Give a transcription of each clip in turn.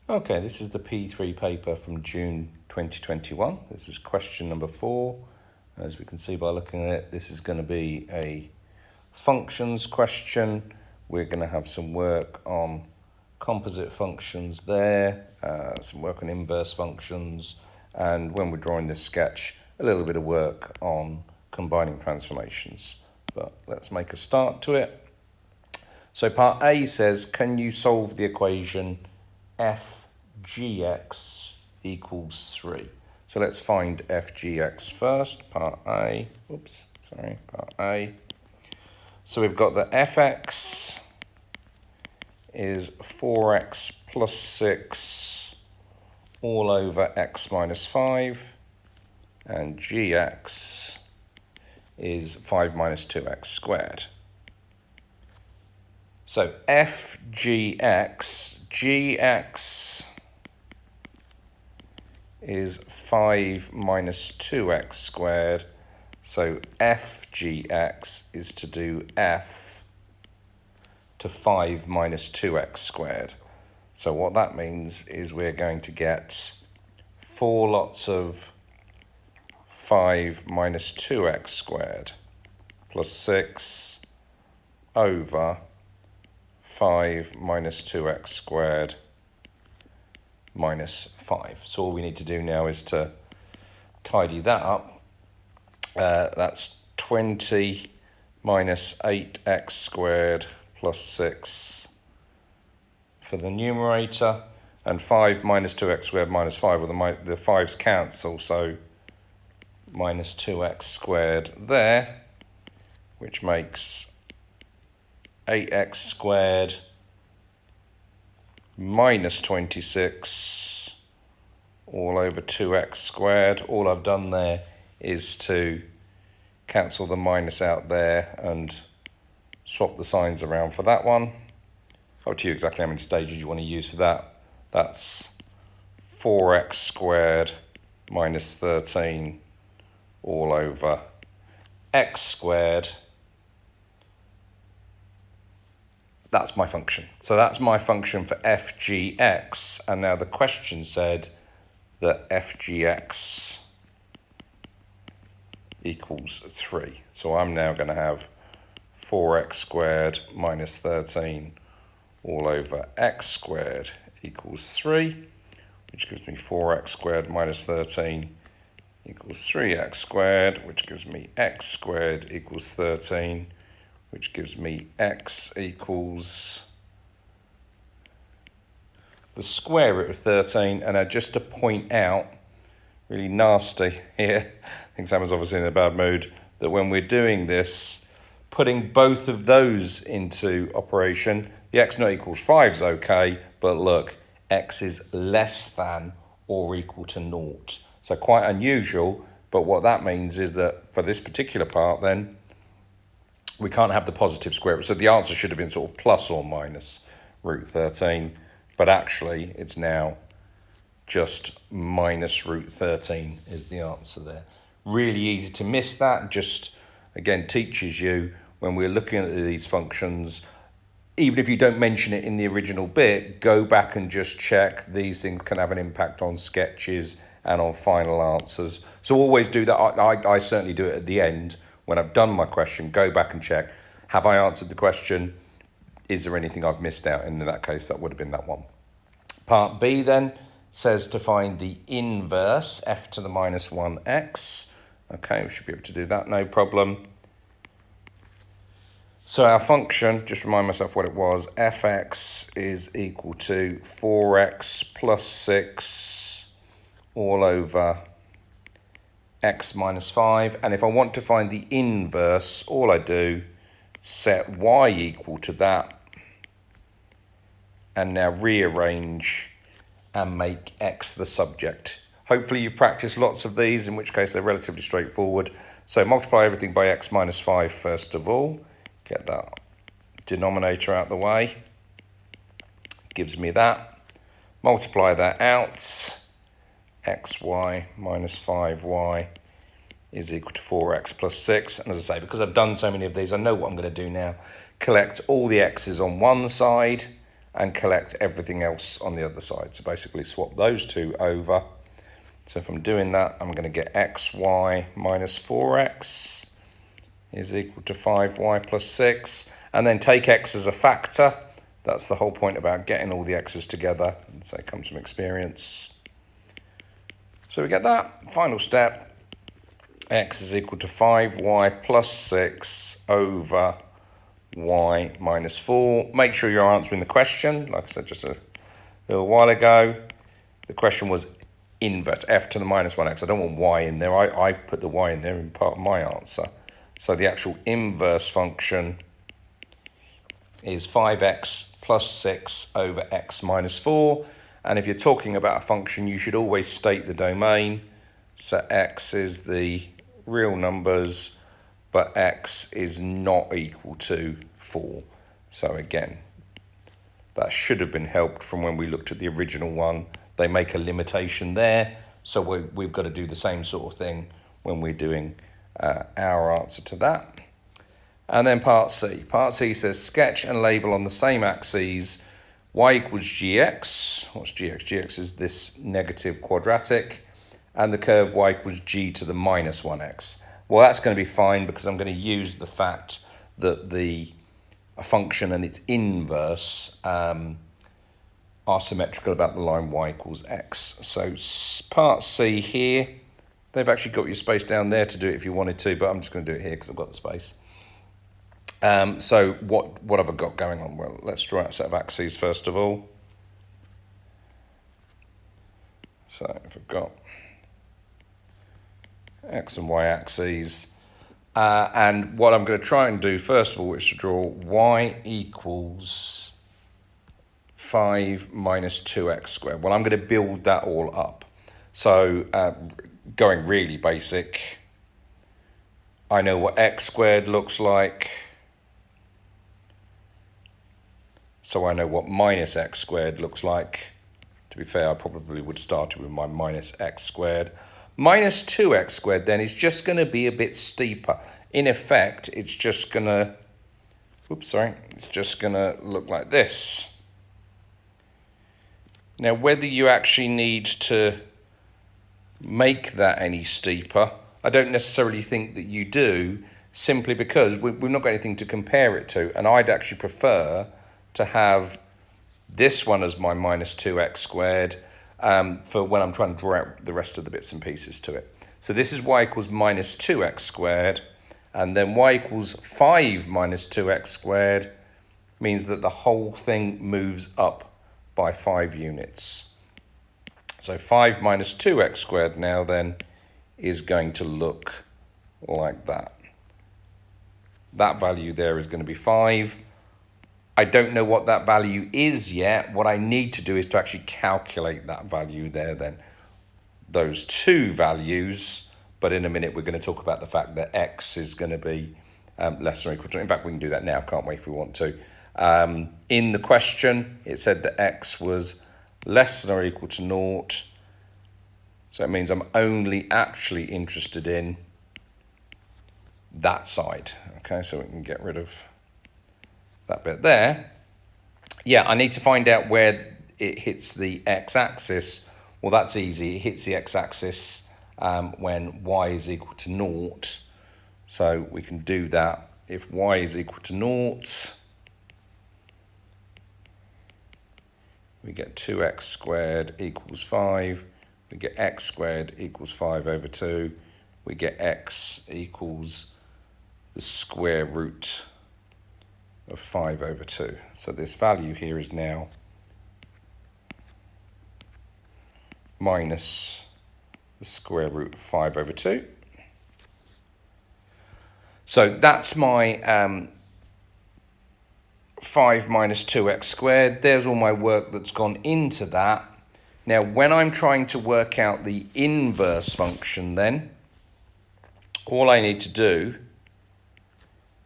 Okay, this is the P3 paper from June 2021. This is question number 4. As we can see by looking at it, this is going to be a functions question. We're going to have some work on composite functions there, some work on inverse functions, and when we're drawing this sketch, a little bit of work on combining transformations. But let's make a start to it. So part A says, can you solve the equation f(gx) equals 3? So let's find f(gx) first, part A. Part A. So we've got the fx is 4x plus 6 all over x minus 5, and gx is 5 minus 2x squared. So gx is 5 minus 2x squared. So fgx is to do f to 5 minus 2x squared. So what that means is we're going to get 4 lots of 5 minus 2x squared plus 6 over 5 minus 2x squared minus 5. So all we need to do now is to tidy that up. That's 20 minus 8x squared plus 6 for the numerator, and 5 minus 2x squared minus 5, well, the 5's cancel, so minus 2x squared there, which makes 8x squared minus 26 all over 2x squared. All I've done there is to cancel the minus out there and swap the signs around for that one. Up to you exactly how many stages you want to use for that. That's 4x squared minus 13 all over x squared. That's my function. So that's my function for fgx. And now the question said that fgx equals 3. So I'm now going to have 4x squared minus 13 all over x squared equals 3, which gives me 4x squared minus 13 equals 3x squared, which gives me x squared equals 13, which gives me x equals the square root of 13. And now just to point out, really nasty here, I think Sam's obviously in a bad mood, that when we're doing this, putting both of those into operation, the x not equals 5 is okay, but look, x is less than or equal to 0. So quite unusual, but what that means is that for this particular part then, we can't have the positive square root. So the answer should have been sort of plus or minus root 13, but actually it's now just minus root 13 is the answer there. Really easy to miss that. Just, again, teaches you when we're looking at these functions, even if you don't mention it in the original bit, go back and just check. These things can have an impact on sketches and on final answers. So always do that. I certainly do it at the end. When I've done my question, go back and check. Have I answered the question? Is there anything I've missed out? And in that case, that would have been that one. Part B then says to find the inverse, f to the minus 1x. Okay, we should be able to do that, no problem. So our function, just remind myself what it was, fx is equal to 4x plus 6 all over x minus 5. And if I want to find the inverse, all I do, set y equal to that, and now rearrange and make x the subject. Hopefully you practice lots of these, in which case they're relatively straightforward. So multiply everything by x minus 5 first of all. Get that denominator out the way. Gives me that. Multiply that out. xy minus 5y is equal to 4x plus 6. And as I say, because I've done so many of these, I know what I'm going to do now. Collect all the x's on one side and collect everything else on the other side. So basically swap those two over. So if I'm doing that, I'm going to get xy minus 4x is equal to 5y plus 6. And then take x as a factor. That's the whole point about getting all the x's together. So it comes from experience. So we get that. Final step. X is equal to 5y plus 6 over y minus 4. Make sure you're answering the question. Like I said just a little while ago, the question was inverse, f to the minus 1x. I don't want y in there. I put the y in there in part of my answer. So the actual inverse function is 5x plus 6 over x minus 4. And if you're talking about a function, you should always state the domain. So x is the real numbers, but x is not equal to 4. So again, that should have been helped from when we looked at the original one. They make a limitation there, so we've got to do the same sort of thing when we're doing our answer to that. And then part C. Part C says sketch and label on the same axes y equals gx. What's gx? Gx is this negative quadratic, and the curve y equals g to the minus 1x. Well, that's going to be fine because I'm going to use the fact that a function and its inverse are symmetrical about the line y equals x. So part C here, they've actually got your space down there to do it if you wanted to, but I'm just going to do it here because I've got the space. So what have I got going on? Well, let's draw out a set of axes first of all. So if I've got x and y axes, and what I'm going to try and do first of all is to draw y equals 5 minus 2x squared. Well, I'm going to build that all up. So going really basic, I know what x squared looks like. So I know what minus x squared looks like. To be fair, I probably would have started with my minus x squared. Minus 2x squared then is just going to be a bit steeper. In effect, it's just going to, it's just going to look like this. Now, whether you actually need to make that any steeper, I don't necessarily think that you do, simply because we've not got anything to compare it to. And I'd actually prefer to have this one as my minus 2x squared for when I'm trying to draw out the rest of the bits and pieces to it. So this is y equals minus 2x squared, and then y equals 5 minus 2x squared means that the whole thing moves up by 5 units. So 5 minus 2x squared now then is going to look like that. That value there is going to be 5. I don't know what that value is yet. What I need to do is to actually calculate that value there then. Those two values, but in a minute we're going to talk about the fact that x is going to be less than or equal to. In fact, we can do that now, can't we, if we want to. In the question, it said that x was less than or equal to 0. So it means I'm only actually interested in that side. Okay, so we can get rid of that bit there. Yeah, I need to find out where it hits the x-axis. Well, that's easy. It hits the x-axis when y is equal to 0. So we can do that. If y is equal to 0, we get 2x squared equals 5. We get x squared equals 5 over 2. We get x equals the square root of 5 over 2. So this value here is now minus the square root of 5 over 2. So that's my 5 minus 2x squared. There's all my work that's gone into that. Now, when I'm trying to work out the inverse function then, all I need to do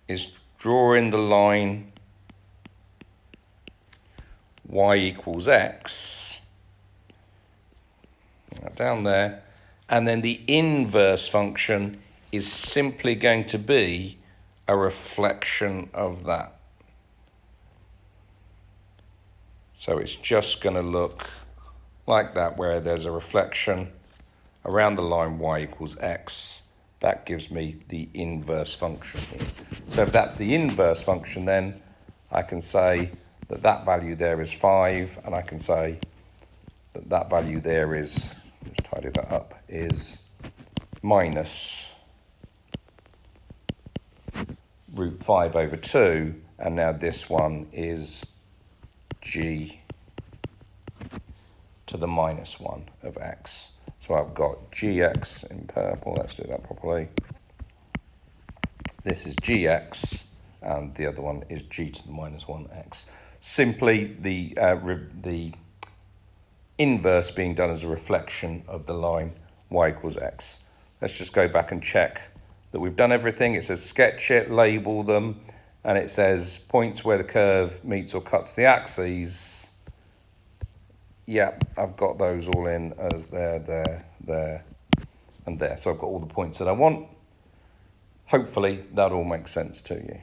is draw in the line y equals x, down there, and then the inverse function is simply going to be a reflection of that. So it's just going to look like that, where there's a reflection around the line y equals x. That gives me the inverse function here. So if that's the inverse function, then I can say that that value there is 5, and I can say that that value there is, let's tidy that up, is minus root 5 over 2, and now this one is g to the minus 1 of x. So I've got gx in purple, let's do that properly. This is gx, and the other one is g to the minus 1x. Simply the inverse being done as a reflection of the line y equals x. Let's just go back and check that we've done everything. It says sketch it, label them, and it says points where the curve meets or cuts the axes. Yep, I've got those all in as there, and there. So I've got all the points that I want. Hopefully that all makes sense to you.